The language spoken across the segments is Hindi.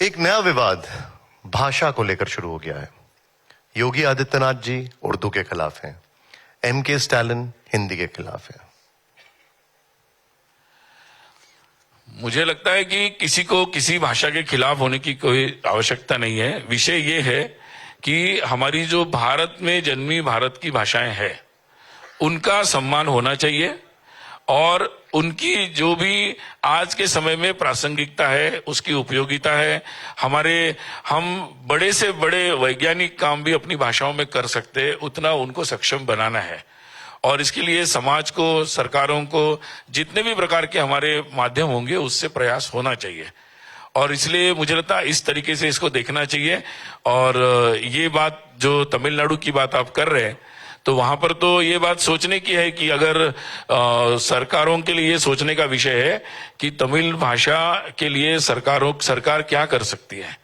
एक नया विवाद भाषा को लेकर शुरू हो गया है। योगी आदित्यनाथ जी उर्दू के खिलाफ हैं, एमके स्टालिन हिंदी के खिलाफ है। मुझे लगता है कि किसी को किसी भाषा के खिलाफ होने की कोई आवश्यकता नहीं है। विषय ये है कि हमारी जो भारत में जन्मी भारत की भाषाएं हैं उनका सम्मान होना चाहिए और उनकी जो भी आज के समय में प्रासंगिकता है, उसकी उपयोगिता है। हम बड़े से बड़े वैज्ञानिक काम भी अपनी भाषाओं में कर सकते हैं, उतना उनको सक्षम बनाना है। और इसके लिए समाज को, सरकारों को, जितने भी प्रकार के हमारे माध्यम होंगे उससे प्रयास होना चाहिए। और इसलिए मुझे लगता है इस तरीके से इसको देखना चाहिए। और ये बात जो तमिलनाडु की बात आप कर रहे हैं, तो वहां पर तो ये बात सोचने की है कि अगर सरकारों के लिए सोचने का विषय है कि तमिल भाषा के लिए सरकार क्या कर सकती है।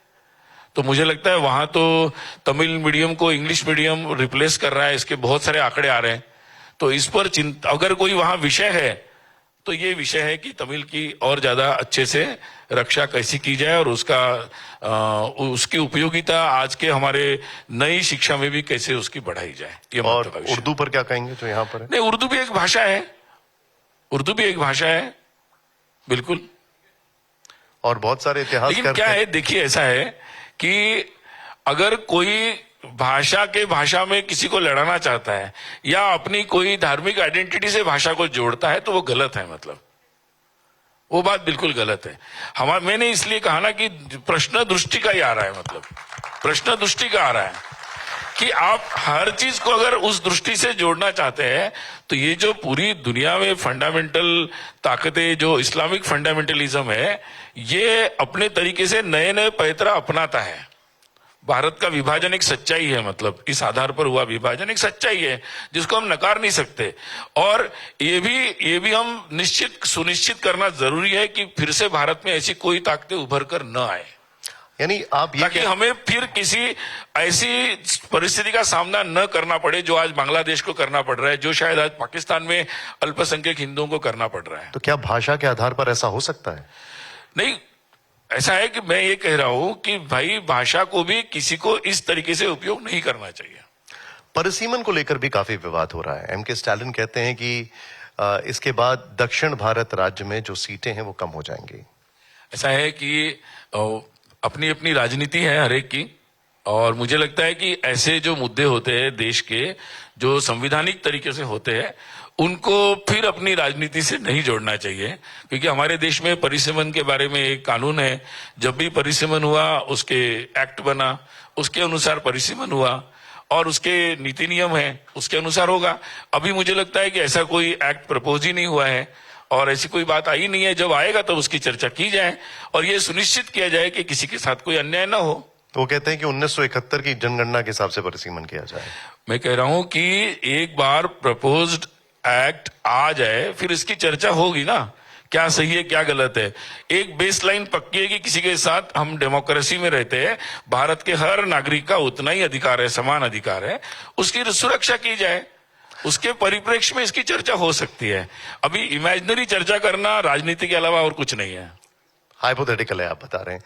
तो मुझे लगता है वहां तो तमिल मीडियम को इंग्लिश मीडियम रिप्लेस कर रहा है, इसके बहुत सारे आंकड़े आ रहे हैं। तो इस पर चिंता, अगर कोई वहां विषय है तो ये विषय है कि तमिल की और ज्यादा अच्छे से रक्षा कैसी की जाए और उसकी उपयोगिता आज के हमारे नई शिक्षा में भी कैसे उसकी बढ़ाई जाए। ये और उर्दू पर क्या कहेंगे जो यहाँ पर है? नहीं, उर्दू भी एक भाषा है, उर्दू भी एक भाषा है, बिल्कुल। और बहुत सारे इतिहास, लेकिन क्या है, देखिए ऐसा है कि अगर कोई भाषा में किसी को लड़ाना चाहता है या अपनी कोई धार्मिक आइडेंटिटी से भाषा को जोड़ता है तो वो गलत है। मतलब वो बात बिल्कुल गलत है। मैंने इसलिए कहा ना कि प्रश्न दृष्टि का ही आ रहा है, मतलब प्रश्न दृष्टि का आ रहा है कि आप हर चीज को अगर उस दृष्टि से जोड़ना चाहते हैं तो ये जो पूरी दुनिया में फंडामेंटल ताकतें, जो इस्लामिक फंडामेंटलिज्म है, ये अपने तरीके से नए नए पैतरा अपनाता है। भारत का विभाजन एक सच्चाई है, मतलब इस आधार पर हुआ विभाजन एक सच्चाई है जिसको हम नकार नहीं सकते। और ये भी हम सुनिश्चित करना जरूरी है कि फिर से भारत में ऐसी कोई ताकतें उभर कर न आए। यानी आप ये ताकि हमें फिर किसी ऐसी परिस्थिति का सामना न करना पड़े जो आज बांग्लादेश को करना पड़ रहा है, जो शायद आज पाकिस्तान में अल्पसंख्यक हिंदुओं को करना पड़ रहा है। तो क्या भाषा के आधार पर ऐसा हो सकता है? नहीं, ऐसा है कि मैं ये कह रहा हूं कि भाई भाषा को भी किसी को इस तरीके से उपयोग नहीं करना चाहिए। परिसीमन को लेकर भी काफी विवाद हो रहा है। एमके स्टालिन कहते हैं कि इसके बाद दक्षिण भारत राज्य में जो सीटें हैं वो कम हो जाएंगी। ऐसा है कि अपनी अपनी राजनीति है हर एक की, और मुझे लगता है कि ऐसे जो मुद्दे होते हैं देश के, जो संविधानिक तरीके से होते हैं, उनको फिर अपनी राजनीति से नहीं जोड़ना चाहिए। क्योंकि हमारे देश में परिसीमन के बारे में एक कानून है, जब भी परिसीमन हुआ उसके एक्ट बना, उसके अनुसार परिसीमन हुआ और उसके नीति नियम है, उसके अनुसार होगा। अभी मुझे लगता है कि ऐसा कोई एक्ट प्रपोज ही नहीं हुआ है और ऐसी कोई बात आई नहीं है। जब आएगा तो उसकी चर्चा की जाए और ये सुनिश्चित किया जाए कि किसी के साथ कोई अन्याय ना हो। तो वो कहते हैं कि 1971 की जनगणना के हिसाब से परिसीमन किया जाए। मैं कह रहा हूं कि एक बार प्रपोज्ड एक्ट आ जाए फिर इसकी चर्चा होगी ना, क्या सही है क्या गलत है। एक बेसलाइन पक्की है कि किसी के साथ हम डेमोक्रेसी में रहते हैं, भारत के हर नागरिक का उतना ही अधिकार है, समान अधिकार है, उसकी सुरक्षा की जाए। उसके परिप्रेक्ष्य में इसकी चर्चा हो सकती है। अभी इमेजिनरी चर्चा करना राजनीति के अलावा और कुछ नहीं है। हाइपोथेटिकल है आप बता रहे हैं।